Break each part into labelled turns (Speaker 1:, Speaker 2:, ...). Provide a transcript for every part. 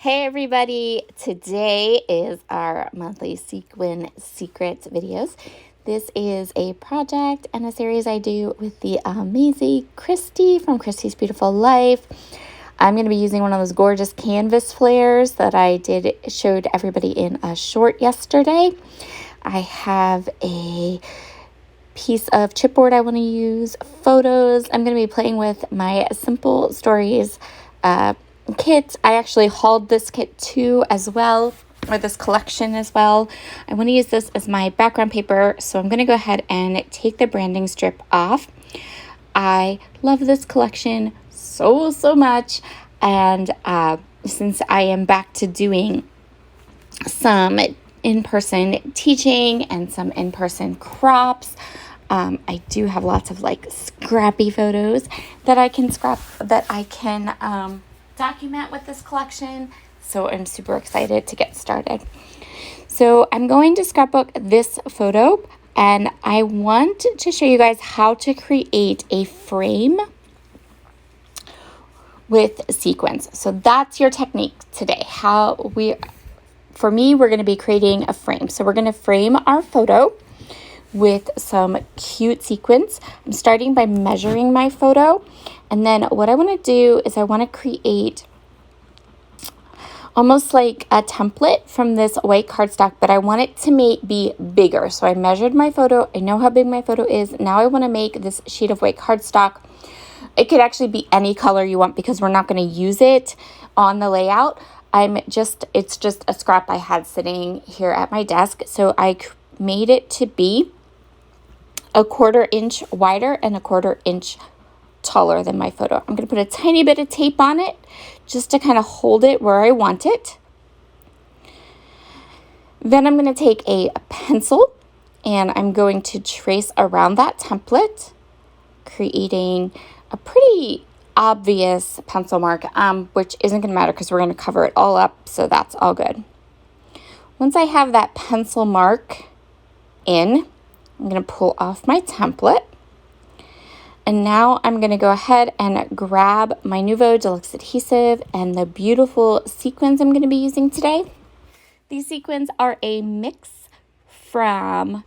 Speaker 1: Hey everybody, today is our monthly Sequin Secrets videos. This is a project and a series I do with the amazing Christy from Christy's Beautiful Life. I'm going to be using one of those gorgeous canvas flares that I showed everybody in a short yesterday. I have a piece of chipboard I want to use, photos. I'm going to be playing with my Simple Stories kit. I actually hauled this kit too as well, or this collection as well. I want to use this as my background paper, so I'm going to go ahead and take the branding strip off. I love this collection so much, and since I am back to doing some in-person teaching and some in-person crops, I do have lots of scrappy photos that I can document with this collection, so I'm super excited to get started. So I'm going to scrapbook this photo, and I want to show you guys how to create a frame with sequins. So that's your technique today. For me, we're going to be creating a frame. So we're going to frame our photo with some cute sequins. I'm starting by measuring my photo, and then what I want to do is I want to create almost like a template from this white cardstock, but I want it to be bigger. So I measured my photo. I know how big my photo is. Now I want to make this sheet of white cardstock. It could actually be any color you want because we're not going to use it on the layout. It's just a scrap I had sitting here at my desk. So I made it to be a 1/4 inch wider and a 1/4 inch taller than my photo. I'm going to put a tiny bit of tape on it just to kind of hold it where I want it. Then I'm going to take a pencil and I'm going to trace around that template, creating a pretty obvious pencil mark, which isn't going to matter because we're going to cover it all up, so that's all good. Once I have that pencil mark in, I'm going to pull off my template. And now I'm going to go ahead and grab my Nuvo Deluxe adhesive and the beautiful sequins I'm going to be using today. These sequins are a mix from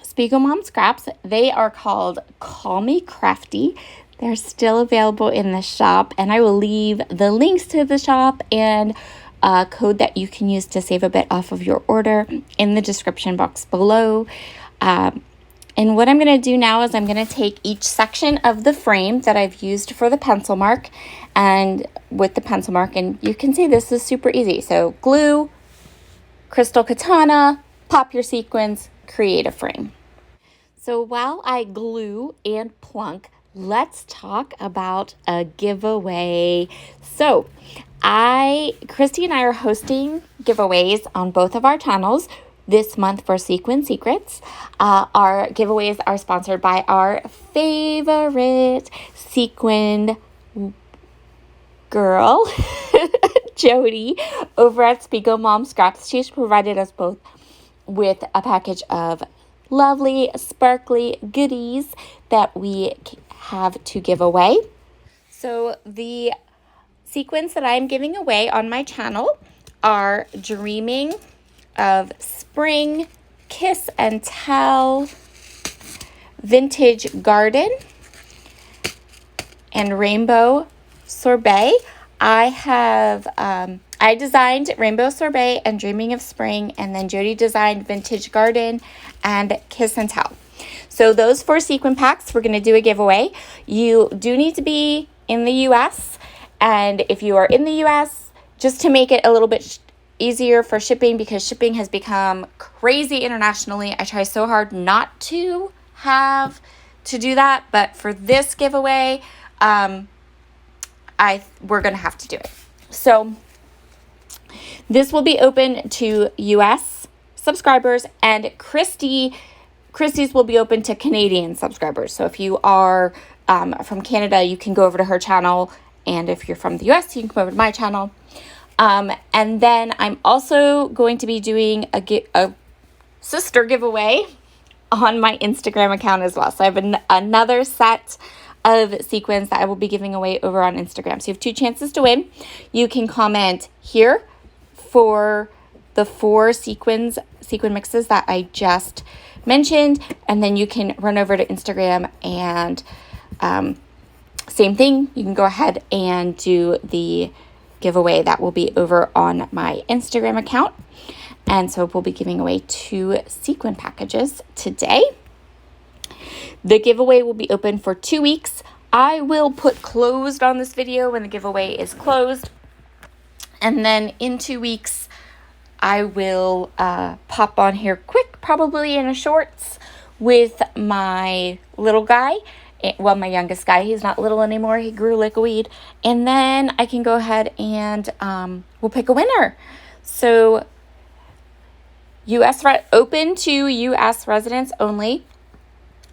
Speaker 1: Spiegel Mom Scraps. They are called Call Me Crafty. They're still available in the shop, and I will leave the links to the shop and a code that you can use to save a bit off of your order in the description box below. And what I'm going to do now is I'm going to take each section of the frame that I've used for the pencil mark, and with the pencil mark, and you can see this is super easy. So glue, crystal katana, pop your sequins, create a frame. So while I glue and plunk, let's talk about a giveaway. So Christy and I are hosting giveaways on both of our channels this month for Sequin Secrets. Our giveaways are sponsored by our favorite sequin girl, Jody, over at Spiegel Mom Scraps. She's provided us both with a package of lovely, sparkly goodies that we have to give away. So the sequins that I'm giving away on my channel are Dreaming of Spring, Kiss and Tell, Vintage Garden, and Rainbow Sorbet. I designed Rainbow Sorbet and Dreaming of Spring, and then Jody designed Vintage Garden and Kiss and Tell. So those 4 sequin packs, we're going to do a giveaway. You do need to be in the U.S., and if you are in the U.S., just to make it a little bit easier for shipping, because shipping has become crazy internationally. I try so hard not to have to do that, but for this giveaway, we're going to have to do it. So this will be open to U.S. subscribers, and Christy's will be open to Canadian subscribers. So if you are from Canada, you can go over to her channel, and if you're from the U.S., you can come over to my channel. And then I'm also going to be doing a sister giveaway on my Instagram account as well. So I have another set of sequins that I will be giving away over on Instagram. So you have 2 chances to win. You can comment here for the 4 sequin mixes that I just mentioned, and then you can run over to Instagram and same thing. You can go ahead and do the giveaway that will be over on my Instagram account. And so we'll be giving away 2 sequin packages today. The giveaway will be open for 2 weeks. I will put closed on this video when the giveaway is closed. And then in 2 weeks, I will pop on here quick, probably in a shorts, with my little guy. Well, my youngest guy. He's not little anymore. He grew like a weed. And then I can go ahead and we'll pick a winner. So open to U.S. residents only.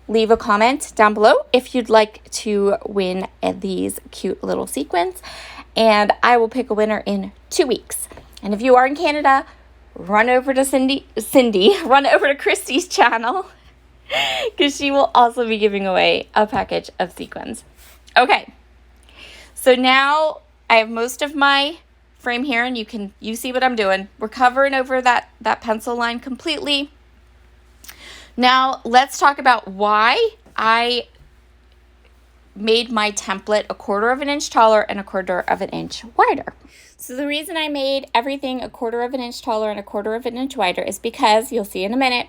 Speaker 1: Leave a comment down below if you'd like to win these cute little sequins. And I will pick a winner in 2 weeks. And if you are in Canada, run over to run over to Christy's channel, because she will also be giving away a package of sequins. Okay, so now I have most of my frame here, and you see what I'm doing. We're covering over that pencil line completely. Now let's talk about why I made my template 1/4 of an inch taller and 1/4 of an inch wider. So the reason I made everything 1/4 of an inch taller and 1/4 of an inch wider is because, you'll see in a minute,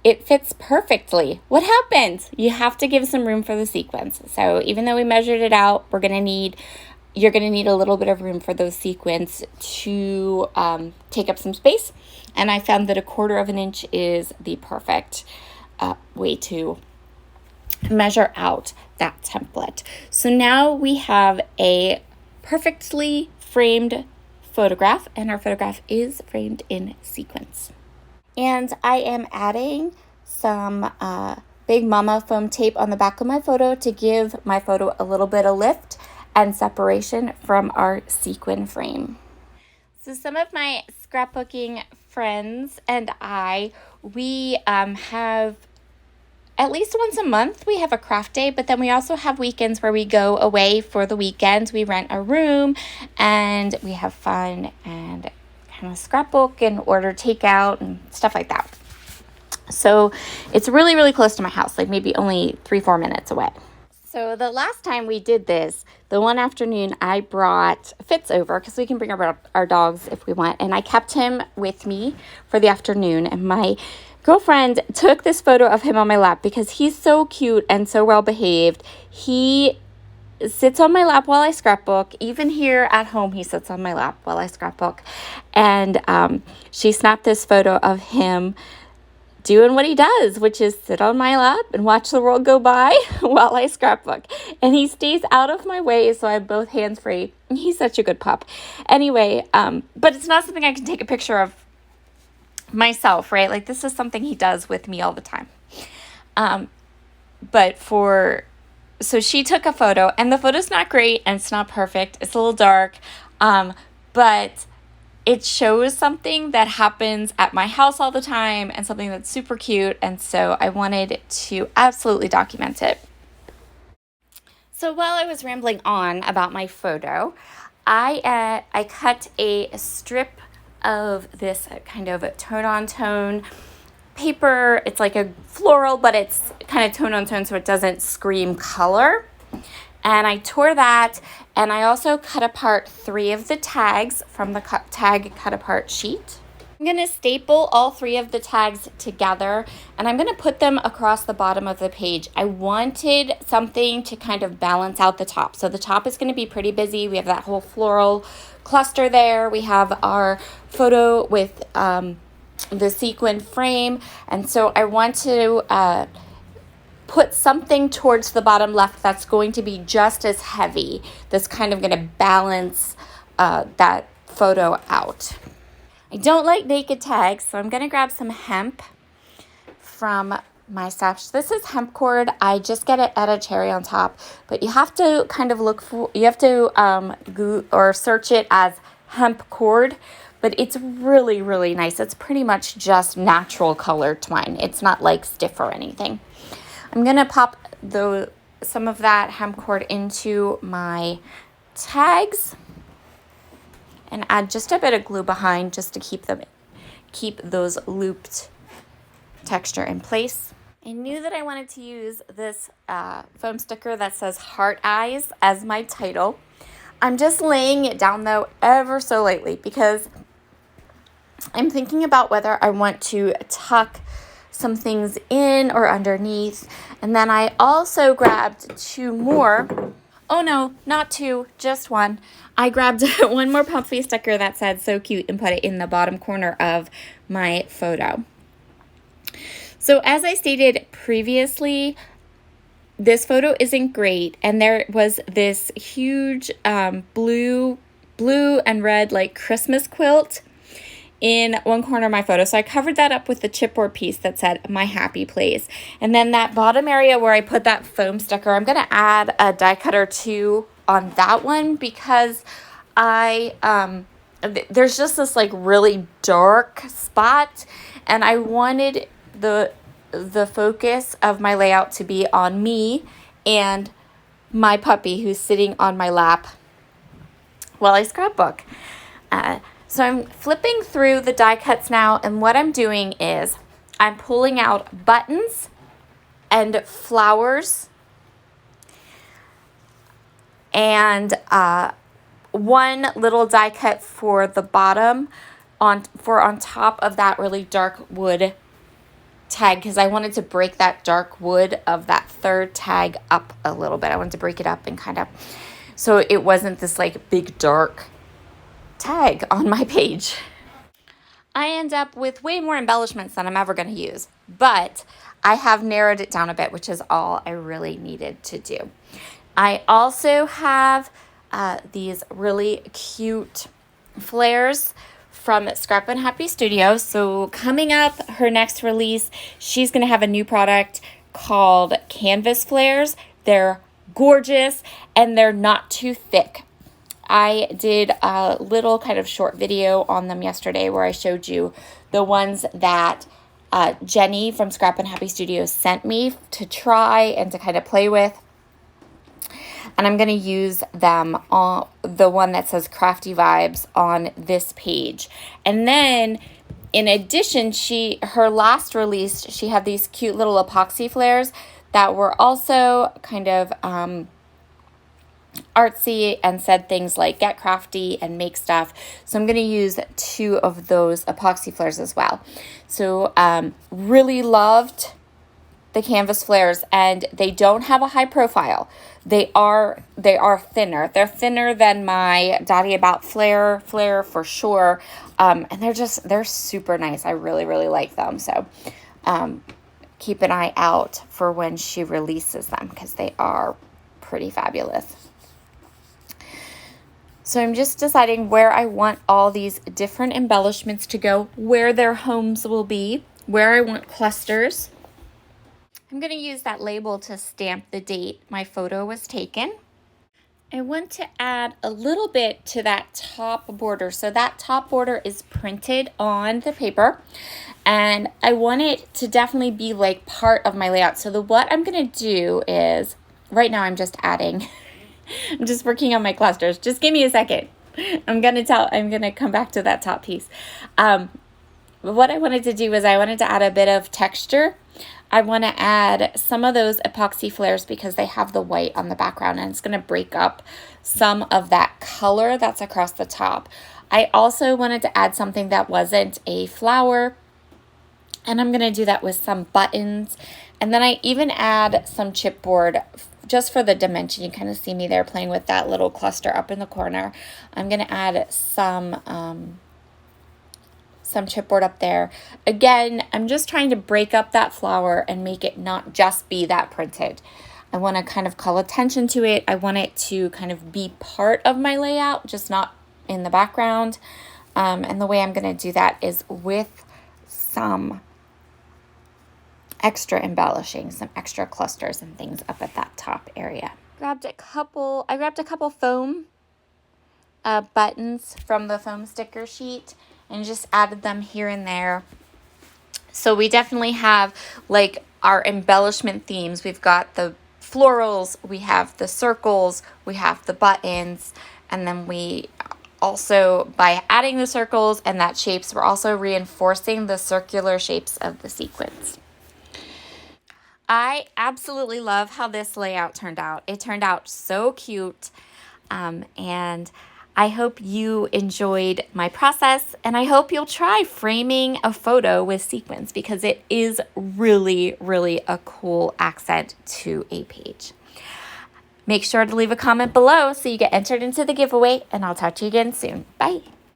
Speaker 1: it fits perfectly. What happens? You have to give some room for the sequins. So even though we measured it out, you're going to need a little bit of room for those sequins to take up some space. And I found that 1/4 of an inch is the perfect way to measure out that template. So now we have a perfectly framed photograph, and our photograph is framed in sequins. And I am adding some Big Mama foam tape on the back of my photo to give my photo a little bit of lift and separation from our sequin frame. So some of my scrapbooking friends and we have at least once a month, we have a craft day, but then we also have weekends where we go away for the weekend. We rent a room and we have fun and kind of scrapbook and order takeout and stuff like that. So it's really, really close to my house, like maybe only 3-4 minutes away. So the last time we did this, the one afternoon, I brought Fitz over because we can bring our dogs if we want. And I kept him with me for the afternoon. And my girlfriend took this photo of him on my lap because he's so cute and so well behaved. He sits on my lap while I scrapbook. Even here at home, he sits on my lap while I scrapbook. And she snapped this photo of him doing what he does, which is sit on my lap and watch the world go by while I scrapbook. And he stays out of my way, so I have both hands free. He's such a good pup. Anyway, but it's not something I can take a picture of myself, right? Like, this is something he does with me all the time. So she took a photo, and the photo's not great, and it's not perfect. It's a little dark, but it shows something that happens at my house all the time and something that's super cute, and so I wanted to absolutely document it. So while I was rambling on about my photo, I cut a strip of this kind of tone-on-tone paper. It's like a floral, but it's kind of tone-on-tone so it doesn't scream color. And I tore that, and I also cut apart 3 of the tags from the tag cut apart sheet. I'm going to staple all 3 of the tags together, and I'm going to put them across the bottom of the page. I wanted something to kind of balance out the top. So the top is going to be pretty busy. We have that whole floral cluster there. We have our photo with the sequin frame, and so I want to put something towards the bottom left that's going to be just as heavy. That's kind of going to balance that photo out. I don't like naked tags, so I'm going to grab some hemp from my stash. This is hemp cord. I just get it at a cherry on top, but you have to kind of search it as hemp cord, but it's really, really nice. It's pretty much just natural colored twine. It's not like stiff or anything. I'm going to pop some of that hem cord into my tags and add just a bit of glue behind just to keep those looped texture in place. I knew that I wanted to use this foam sticker that says heart eyes as my title. I'm just laying it down though ever so lightly because I'm thinking about whether I want to tuck some things in or underneath. And then I also grabbed two more. Oh no, not two, just one. I grabbed one more puffy sticker that said so cute and put it in the bottom corner of my photo. So as I stated previously, this photo isn't great, and there was this huge blue and red like Christmas quilt in one corner of my photo. So I covered that up with the chipboard piece that said my happy place. And then that bottom area where I put that foam sticker, I'm going to add a die cut or two on that one because there's just this like really dark spot, and I wanted the focus of my layout to be on me and my puppy who's sitting on my lap while I scrapbook. So I'm flipping through the die cuts now, and what I'm doing is I'm pulling out buttons and flowers and one little die cut for the bottom on top of that really dark wood tag, because I wanted to break that dark wood of that third tag up a little bit. I wanted to break it up and kind of so it wasn't this like big dark tag on my page. I end up with way more embellishments than I'm ever going to use, but I have narrowed it down a bit, which is all I really needed to do. I also have these really cute flares from Scrap and Happy Studio. So coming up, her next release, she's going to have a new product called Canvas Flares. They're gorgeous and they're not too thick. I did a little kind of short video on them yesterday where I showed you the ones that Jenny from Scrap and Happy Studio sent me to try and to kind of play with. And I'm going to use them on the one that says Crafty Vibes on this page. And then in addition, her last release, she had these cute little epoxy flares that were also kind of artsy and said things like get crafty and make stuff. So I'm going to use two of those epoxy flares as well. So really loved the canvas flares, and they don't have a high profile. They are thinner. They're thinner than my Dotty About flare for sure. And they're super nice. I really, really like them. So keep an eye out for when she releases them because they are pretty fabulous. So I'm just deciding where I want all these different embellishments to go, where their homes will be, where I want clusters. I'm going to use that label to stamp the date my photo was taken. I want to add a little bit to that top border. So that top border is printed on the paper, and I want it to definitely be like part of my layout. So what I'm going to do is, right now I'm just adding, I'm just working on my clusters. Just give me a second. I'm going to come back to that top piece. What I wanted to do is I wanted to add a bit of texture. I want to add some of those epoxy flares because they have the white on the background, and it's going to break up some of that color that's across the top. I also wanted to add something that wasn't a flower, and I'm going to do that with some buttons. And then I even add some chipboard just for the dimension. You kind of see me there playing with that little cluster up in the corner. I'm going to add some chipboard up there. Again, I'm just trying to break up that flower and make it not just be that printed. I want to kind of call attention to it. I want it to kind of be part of my layout, just not in the background. And the way I'm going to do that is with some extra embellishing, some extra clusters and things up at that top area. I grabbed a couple foam buttons from the foam sticker sheet and just added them here and there. So we definitely have like our embellishment themes. We've got the florals, we have the circles, we have the buttons, and then we also, by adding the circles and that shapes, we're also reinforcing the circular shapes of the sequins. I absolutely love how this layout turned out. It turned out so cute, and I hope you enjoyed my process, and I hope you'll try framing a photo with sequins because it is really, really a cool accent to a page. Make sure to leave a comment below so you get entered into the giveaway, and I'll talk to you again soon. Bye.